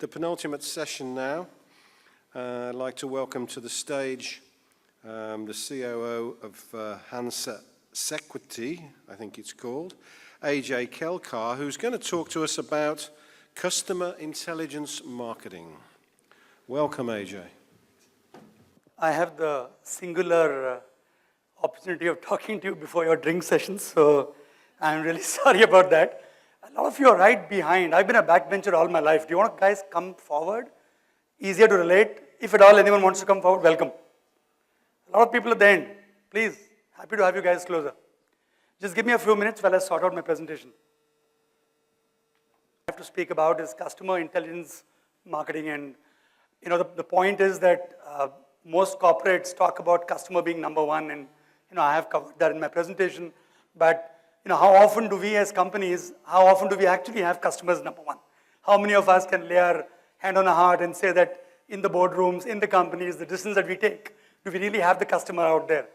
the penultimate session now. I'd like to welcome to the stage the COO of Hansa Security, I think it's called, AJ Kelkar, who's going to talk to us about customer intelligence marketing. Welcome, AJ. I have the singular opportunity of talking to you before your drink sessions, so I'm really sorry about that. A lot of you are right behind. I've been a backbencher all my life. Do you want guys come forward? Easier to relate. If at all anyone wants to come forward, welcome. A lot of people at the end. Please, happy to have you guys closer. Just give me a few minutes while I sort out my presentation. What I have to speak about is customer intelligence marketing, and the point is that most corporates talk about customer being number one, and I have covered that in my presentation. But how often do we as companies, how often do we actually have customers number one? How many of us can lay our hand on our heart and say that in the boardrooms, in the companies, the decisions that we take, do we really have the customer out there?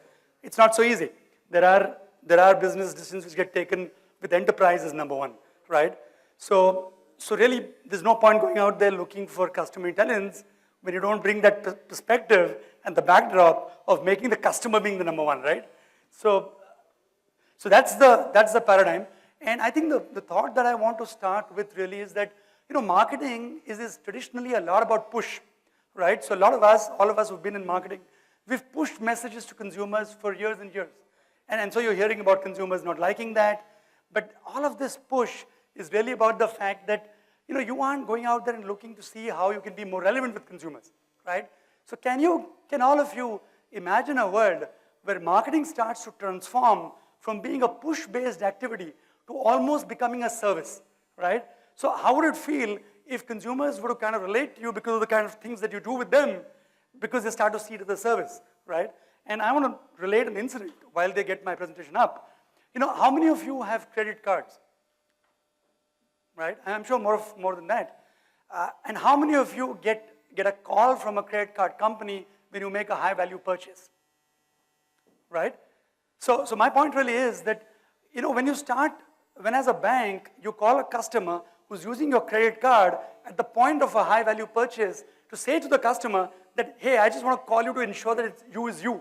It's not so easy. There are business decisions which get taken with enterprise as number one, right? So really, there's no point going out there looking for customer intelligence when you don't bring that perspective and the backdrop of making the customer being the number one, right? So that's the paradigm. And I think the thought that I want to start with really is that, marketing is traditionally a lot about push, right? So a lot of us, all of us who've been in marketing, we've pushed messages to consumers for years and years. And so you're hearing about consumers not liking that. But all of this push is really about the fact that, you aren't going out there and looking to see how you can be more relevant with consumers, right? So can all of you imagine a world where marketing starts to transform from being a push-based activity to almost becoming a service, right? So how would it feel if consumers were to kind of relate to you because of the kind of things that you do with them, because they start to see it as a service, right? And I want to relate an incident while they get my presentation up. How many of you have credit cards? Right? I'm sure more than that. And how many of you get a call from a credit card company when you make a high-value purchase? Right? So my point really is that, when as a bank, you call a customer who's using your credit card at the point of a high-value purchase to say to the customer that, hey, I just want to call you to ensure that it's you is you,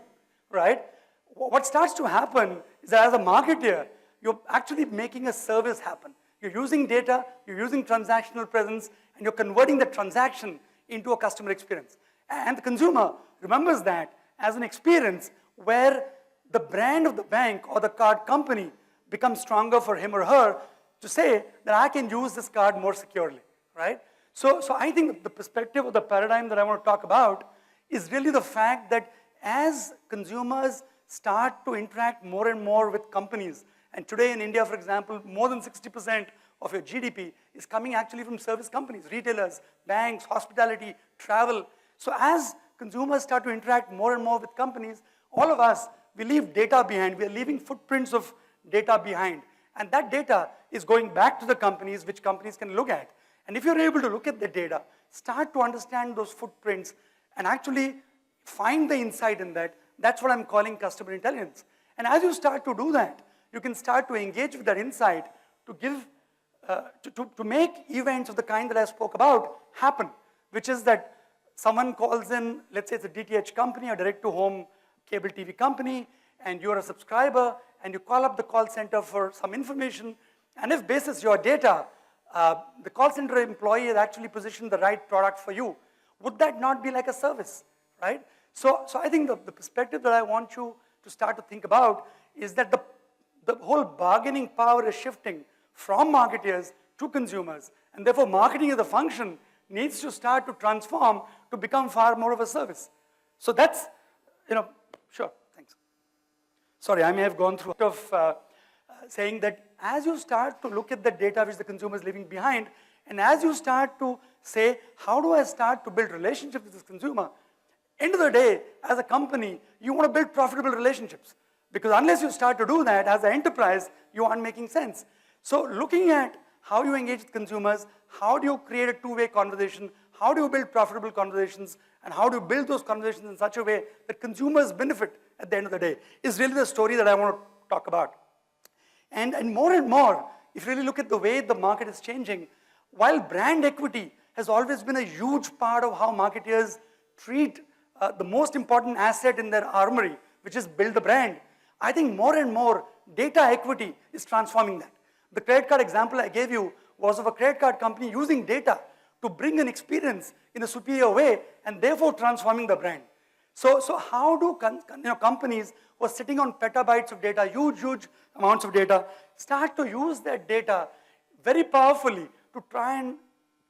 right? What starts to happen is that as a marketer, you're actually making a service happen. You're using data, you're using transactional presence, and you're converting the transaction into a customer experience. And the consumer remembers that as an experience where the brand of the bank or the card company becomes stronger for him or her to say that I can use this card more securely, right? So I think the perspective of the paradigm that I want to talk about is really the fact that as consumers start to interact more and more with companies, and today in India, for example, more than 60% of your GDP is coming actually from service companies, retailers, banks, hospitality, travel. So as consumers start to interact more and more with companies, all of us, we leave data behind. We are leaving footprints of data behind. And that data is going back to the companies, which companies can look at. And if you're able to look at the data, start to understand those footprints, and actually find the insight in that, that's what I'm calling customer intelligence. And as you start to do that, you can start to engage with that insight to give, to make events of the kind that I spoke about happen, which is that someone calls in, let's say it's a DTH company, a direct-to-home cable TV company, and you're a subscriber, and you call up the call center for some information, and if basis your data, the call center employee has actually positioned the right product for you, would that not be like a service, right? So I think the perspective that I want you to start to think about is that the whole bargaining power is shifting from marketers to consumers, and therefore marketing as a function needs to start to transform to become far more of a service. So that's, sure, thanks. Sorry, I may have gone through saying that as you start to look at the data which the consumer is leaving behind, and as you start to say, how do I start to build relationships with this consumer? End of the day, as a company, you want to build profitable relationships. Because unless you start to do that as an enterprise, you aren't making sense. So looking at how you engage with consumers, how do you create a two-way conversation, how do you build profitable conversations, and how do you build those conversations in such a way that consumers benefit at the end of the day, is really the story that I want to talk about. And more, if you really look at the way the market is changing, while brand equity has always been a huge part of how marketers treat the most important asset in their armory, which is build the brand. I think more and more data equity is transforming that. The credit card example I gave you was of a credit card company using data to bring an experience in a superior way and therefore transforming the brand. So how do companies who are sitting on petabytes of data, huge amounts of data, start to use that data very powerfully to try and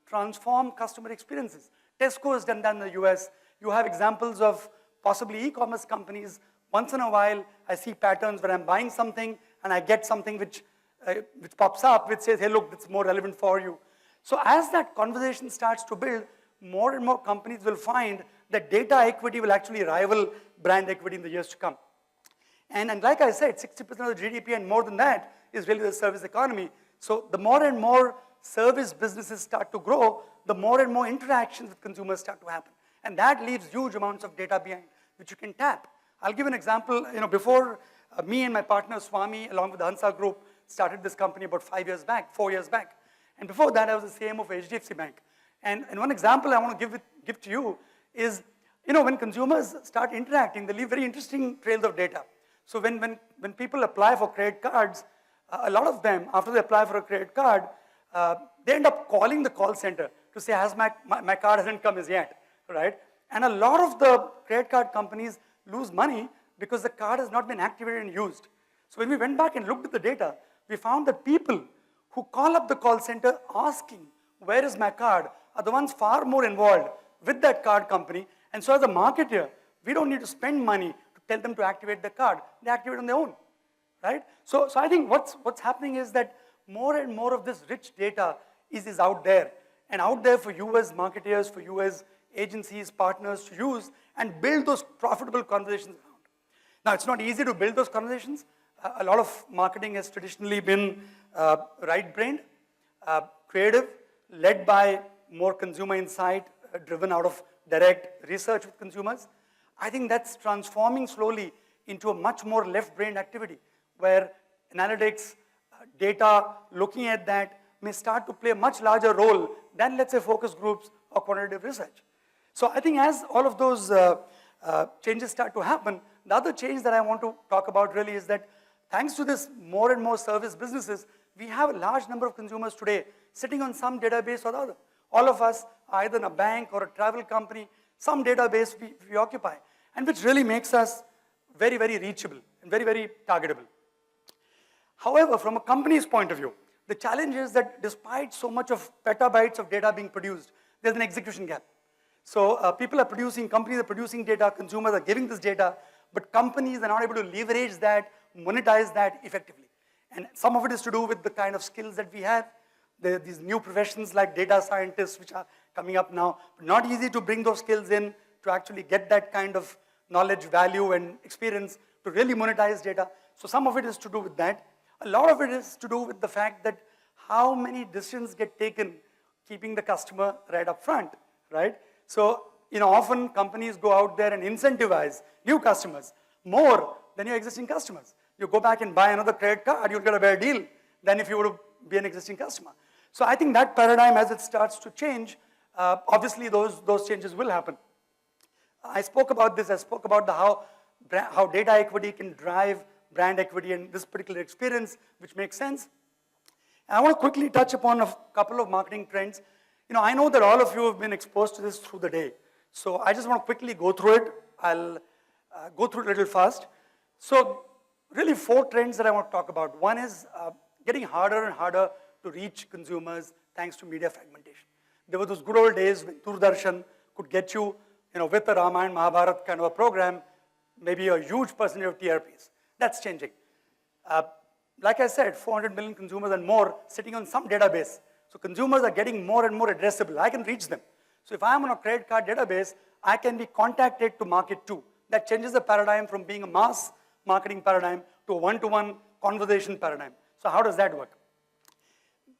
transform customer experiences? Tesco has done that in the US. You have examples of possibly e-commerce companies. Once in a while, I see patterns where I'm buying something and I get something which pops up, which says, hey, look, it's more relevant for you. So as that conversation starts to build, more and more companies will find that data equity will actually rival brand equity in the years to come. And like I said, 60% of the GDP and more than that is really the service economy. So the more and more service businesses start to grow, the more and more interactions with consumers start to happen. And that leaves huge amounts of data behind, which you can tap. I'll give an example. Before me and my partner Swami, along with the Hansa Group, started this company about 4 years back. And before that, I was the CMO of HDFC Bank. And one example I want to give to you is, when consumers start interacting, they leave very interesting trails of data. So when people apply for credit cards, a lot of them, after they apply for a credit card, they end up calling the call center to say, my card hasn't come as yet, right? And a lot of the credit card companies lose money because the card has not been activated and used. So when we went back and looked at the data, we found that people who call up the call center asking, where is my card, are the ones far more involved with that card company. And so as a marketer, we don't need to spend money to tell them to activate the card. They activate on their own, right? So I think what's happening is that more and more of this rich data is out there. And out there for you as marketers, for you as agencies, partners to use and build those profitable conversations around. Now, it's not easy to build those conversations. A lot of marketing has traditionally been right-brained, creative, led by more consumer insight, driven out of direct research with consumers. I think that's transforming slowly into a much more left-brained activity where analytics, data, looking at that may start to play a much larger role than, let's say, focus groups or quantitative research. So I think as all of those changes start to happen, the other change that I want to talk about really is that thanks to this more and more service businesses, we have a large number of consumers today sitting on some database or the other. All of us, either in a bank or a travel company, some database we occupy, and which really makes us very, very reachable and very, very targetable. However, from a company's point of view, the challenge is that despite so much of petabytes of data being produced, there's an execution gap. So companies are producing data, consumers are giving this data, but companies are not able to leverage that, monetize that effectively. And some of it is to do with the kind of skills that we have. There are these new professions like data scientists, which are coming up now. But not easy to bring those skills in to actually get that kind of knowledge, value, and experience to really monetize data. So some of it is to do with that. A lot of it is to do with the fact that how many decisions get taken keeping the customer right up front, right? So, often companies go out there and incentivize new customers more than your existing customers. You go back and buy another credit card, you'll get a better deal than if you were to be an existing customer. So I think that paradigm, as it starts to change, obviously those changes will happen. I spoke about this. I spoke about how data equity can drive brand equity and this particular experience, which makes sense. And I want to quickly touch upon a couple of marketing trends. I know that all of you have been exposed to this through the day. So I just want to quickly go through it. I'll go through it a little fast. So really 4 trends that I want to talk about. One is getting harder and harder to reach consumers thanks to media fragmentation. There were those good old days when Doordarshan could get you, with a Ramayana, Mahabharata kind of a program, maybe a huge percentage of TRPs. That's changing. Like I said, 400 million consumers and more sitting on some database. So consumers are getting more and more addressable. I can reach them. So if I'm on a credit card database, I can be contacted to market to. That changes the paradigm from being a mass marketing paradigm to a one-to-one conversation paradigm. So how does that work?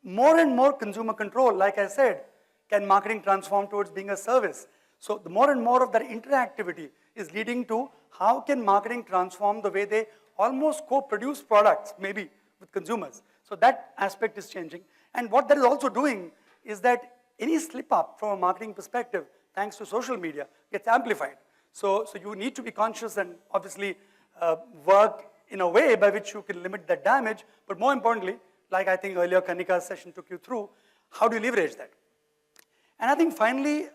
More and more consumer control, like I said, can marketing transform towards being a service. So the more and more of that interactivity is leading to how can marketing transform the way they almost co-produce products, maybe, with consumers. So that aspect is changing. And what that is also doing is that any slip up from a marketing perspective, thanks to social media, gets amplified. So you need to be conscious and obviously work in a way by which you can limit that damage, but more importantly, like I think earlier Kanika's session took you through, how do you leverage that? And I think finally,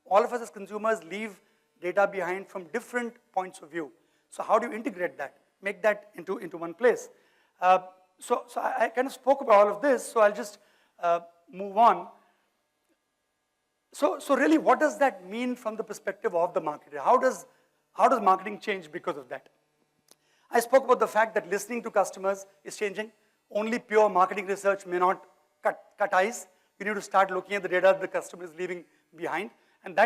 all of us as consumers leave data behind from different points of view. So how do you integrate that, make that into one place? So I kind of spoke about all of this, so I'll just move on. So really, what does that mean from the perspective of the marketer? How does marketing change because of that? I spoke about the fact that listening to customers is changing. Only pure marketing research may not cut eyes. You need to start looking at the data that the customer is leaving behind. And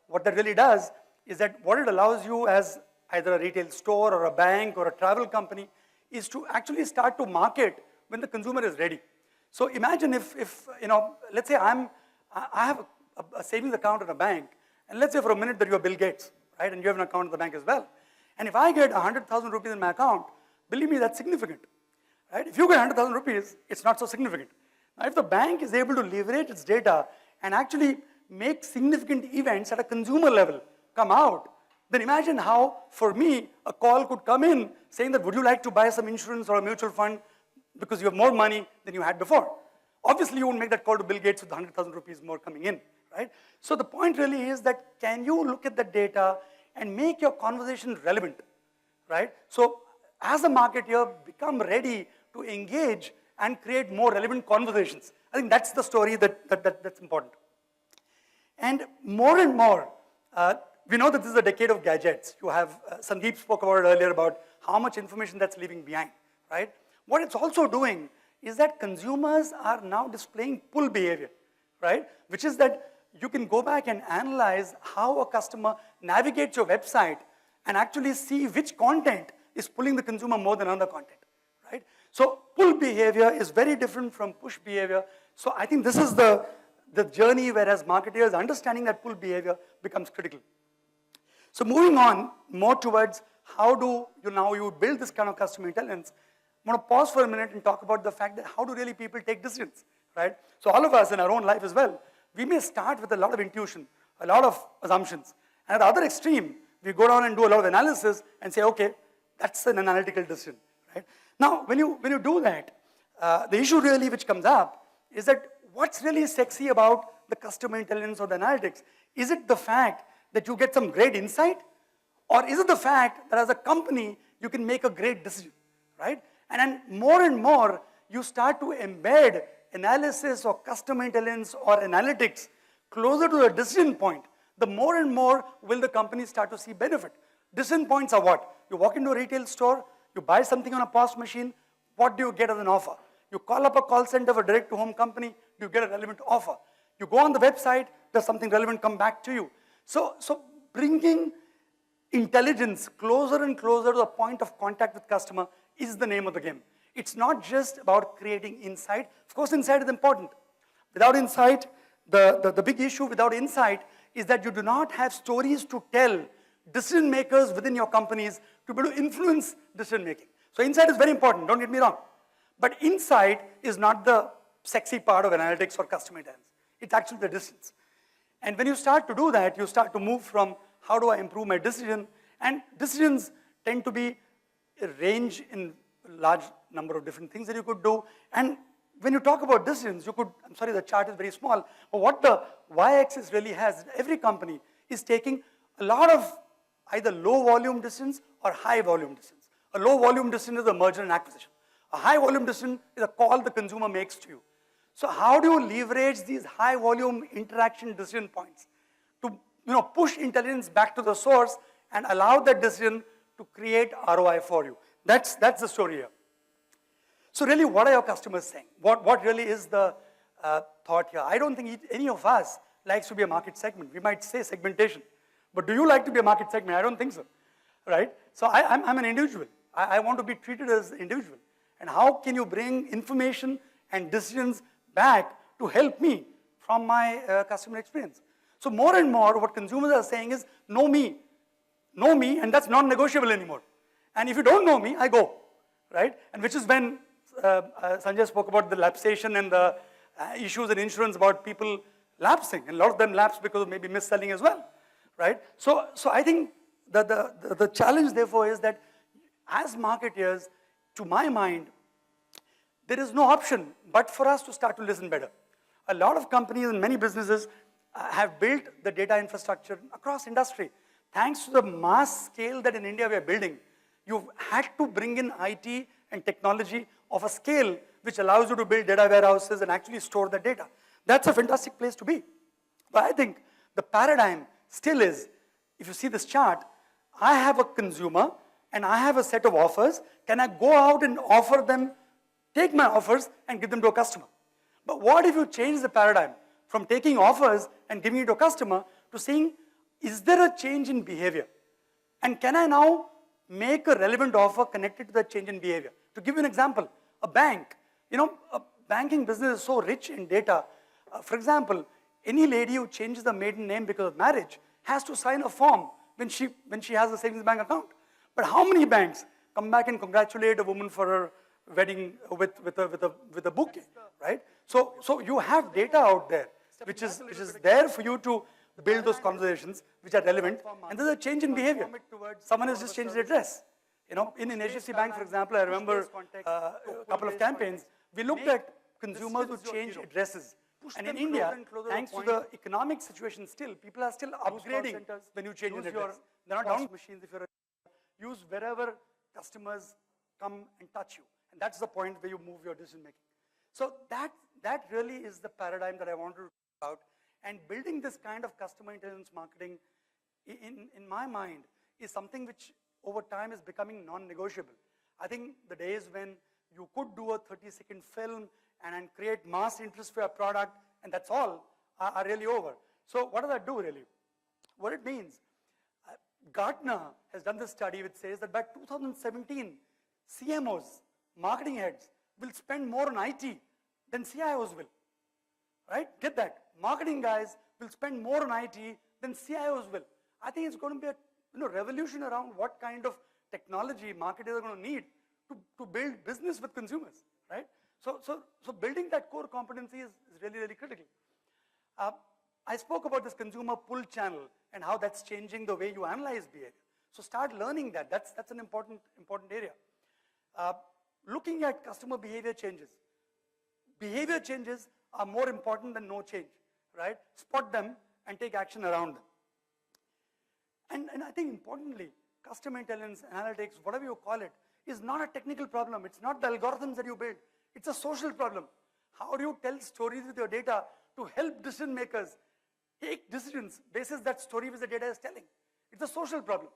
what that really does is that what it allows you as either a retail store or a bank or a travel company is to actually start to market when the consumer is ready. So imagine if let's say I have a savings account in a bank, and let's say for a minute that you're Bill Gates, right, and you have an account in the bank as well. And if I get 100,000 rupees in my account, believe me, that's significant, right? If you get 100,000 rupees, it's not so significant. Now, if the bank is able to leverage its data and actually make significant events at a consumer level come out, then imagine how, for me, a call could come in saying that, would you like to buy some insurance or a mutual fund because you have more money than you had before? Obviously, you won't make that call to Bill Gates with 100,000 rupees more coming in, right? So the point really is that can you look at the data and make your conversation relevant, right? So as a marketer, become ready to engage and create more relevant conversations. I think that's the story that's important. And more, we know that this is a decade of gadgets. You have, Sandeep spoke about it earlier about how much information that's leaving behind, right? What it's also doing is that consumers are now displaying pull behavior, right? Which is that you can go back and analyze how a customer navigates your website and actually see which content is pulling the consumer more than other content, right? So pull behavior is very different from push behavior. So I think this is the journey where as marketers, understanding that pull behavior becomes critical. So moving on more towards how do you build this kind of customer intelligence, I'm going to pause for a minute and talk about the fact that how do really people take decisions, right? So all of us in our own life as well, we may start with a lot of intuition, a lot of assumptions. And at the other extreme, we go down and do a lot of analysis and say, okay, that's an analytical decision, right? Now, when you do that, the issue really which comes up is that what's really sexy about the customer intelligence or the analytics? Is it the fact that you get some great insight? Or is it the fact that as a company, you can make a great decision, right? And more, you start to embed analysis or customer intelligence or analytics closer to the decision point, the more and more will the company start to see benefit. Decision points are what? You walk into a retail store, you buy something on a POS machine, what do you get as an offer? You call up a call center of a direct-to-home company, do you get a relevant offer? You go on the website, does something relevant come back to you? So bringing intelligence closer and closer to the point of contact with customer is the name of the game. It's not just about creating insight. Of course, insight is important. Without insight, the big issue without insight is that you do not have stories to tell decision makers within your companies to be able to influence decision making. So insight is very important, don't get me wrong. But insight is not the sexy part of analytics or customer intelligence. It's actually the distance. And when you start to do that, you start to move from how do I improve my decision, and decisions tend to be a range in a large number of different things that you could do. And when you talk about decisions, you could, I'm sorry, the chart is very small, but what the y-axis really has, every company is taking a lot of either low volume decisions or high volume decisions. A low volume decision is a merger and acquisition. A high volume decision is a call the consumer makes to you. So how do you leverage these high volume interaction decision points to push intelligence back to the source and allow that decision to create ROI for you? That's the story here. So really, what are your customers saying? What really is the thought here? I don't think any of us likes to be a market segment. We might say segmentation. But do you like to be a market segment? I don't think so, right? So I'm an individual. I want to be treated as an individual. And how can you bring information and decisions back to help me from my customer experience? So more and more, what consumers are saying is, know me, and that's non-negotiable anymore. And if you don't know me, I go, right? And which is when Sanjay spoke about the lapsation and the issues in insurance about people lapsing, and a lot of them lapse because of maybe mis-selling as well, right? So I think the challenge therefore is that as marketeers, to my mind, there is no option but for us to start to listen better. A lot of companies and many businesses have built the data infrastructure across industry. Thanks to the mass scale that in India we are building, you've had to bring in IT and technology of a scale which allows you to build data warehouses and actually store the data. That's a fantastic place to be. But I think the paradigm still is, if you see this chart, I have a consumer and I have a set of offers. Can I go out and offer them, take my offers and give them to a customer? But what if you change the paradigm from taking offers and giving it to a customer to saying, is there a change in behavior? And can I now make a relevant offer connected to that change in behavior? To give you an example, a bank, a banking business is so rich in data. For example, any lady who changes the maiden name because of marriage has to sign a form when she has a savings bank account. But how many banks come back and congratulate a woman for her wedding with a bouquet, right? So you have data out there, which is there for you to build those conversations which are relevant, and there's a change in behavior. Someone has just changed their address. In HDFC Bank, for example, I remember a couple of campaigns, we looked at consumers who change addresses. And in India, thanks to the economic situation still, people are still upgrading when you change an address. They're not down machines if you're use wherever customers come and touch you. And that's the point where you move your decision making. So that really is the paradigm that I want to talk about. And building this kind of customer intelligence marketing, in my mind, is something which over time is becoming non-negotiable. I think the days when you could do a 30-second film and create mass interest for your product, and that's all, are really over. So what does that do really? What it means, Gartner has done this study which says that by 2017, CMOs, marketing heads, will spend more on IT than CIOs will, right? Get that. Marketing guys will spend more on IT than CIOs will. I think it's going to be a revolution around what kind of technology marketers are going to need to build business with consumers, right? So building that core competency is really, really critical. I spoke about this consumer pull channel and how that's changing the way you analyze behavior. So start learning that. That's an important area. Looking at customer behavior changes. Behavior changes are more important than no change, right? Spot them and take action around them. And I think importantly, customer intelligence, analytics, whatever you call it, is not a technical problem. It's not the algorithms that you build. It's a social problem. How do you tell stories with your data to help decision makers take decisions based on that story which the data is telling? It's a social problem.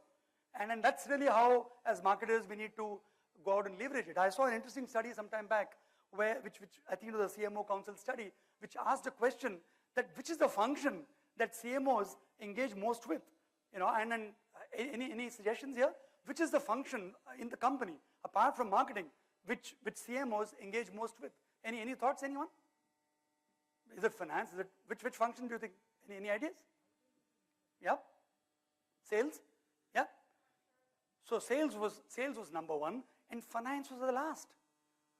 And that's really how, as marketers, we need to go out and leverage it. I saw an interesting study some time back, which I think it was a CMO Council study, which asked a question that which is the function that CMOs engage most with? And any suggestions here? Which is the function in the company, apart from marketing, which CMOs engage most with? Any thoughts, anyone? Is it finance? Is it which function do you think? Any ideas? Yeah? Sales? Yeah? So sales was number one, and finance was the last,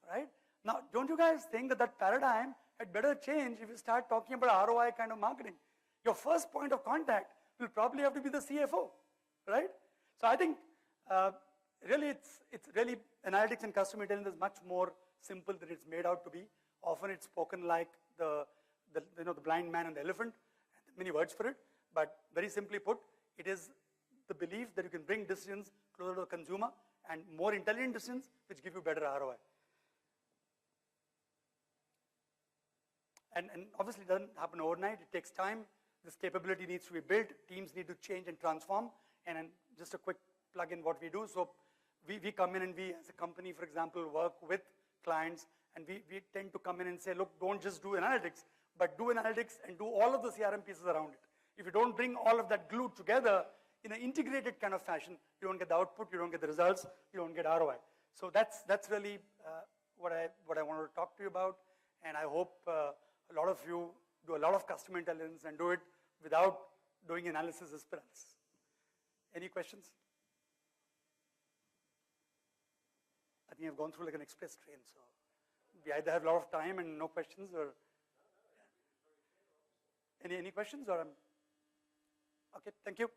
right? Now, don't you guys think that paradigm had better change if you start talking about ROI kind of marketing? Your first point of contact will probably have to be the CFO, right? So I think really it's really analytics and customer intelligence is much more simple than it's made out to be. Often it's spoken like the blind man and the elephant, many words for it, but very simply put, it is the belief that you can bring decisions closer to the consumer and more intelligent decisions which give you better ROI. And obviously it doesn't happen overnight, it takes time. This capability needs to be built, teams need to change and transform, and just a quick plug in what we do. So we come in and we, as a company, for example, work with clients, and we tend to come in and say, look, don't just do analytics, but do analytics and do all of the CRM pieces around it. If you don't bring all of that glued together in an integrated kind of fashion, you don't get the output, you don't get the results, you don't get ROI. So that's really what I wanted to talk to you about, and I hope a lot of you do a lot of customer intelligence and do it without doing analysis as paralysis. Any questions? I think I've gone through like an express train, so we either have a lot of time and no questions, or Any questions or okay, thank you.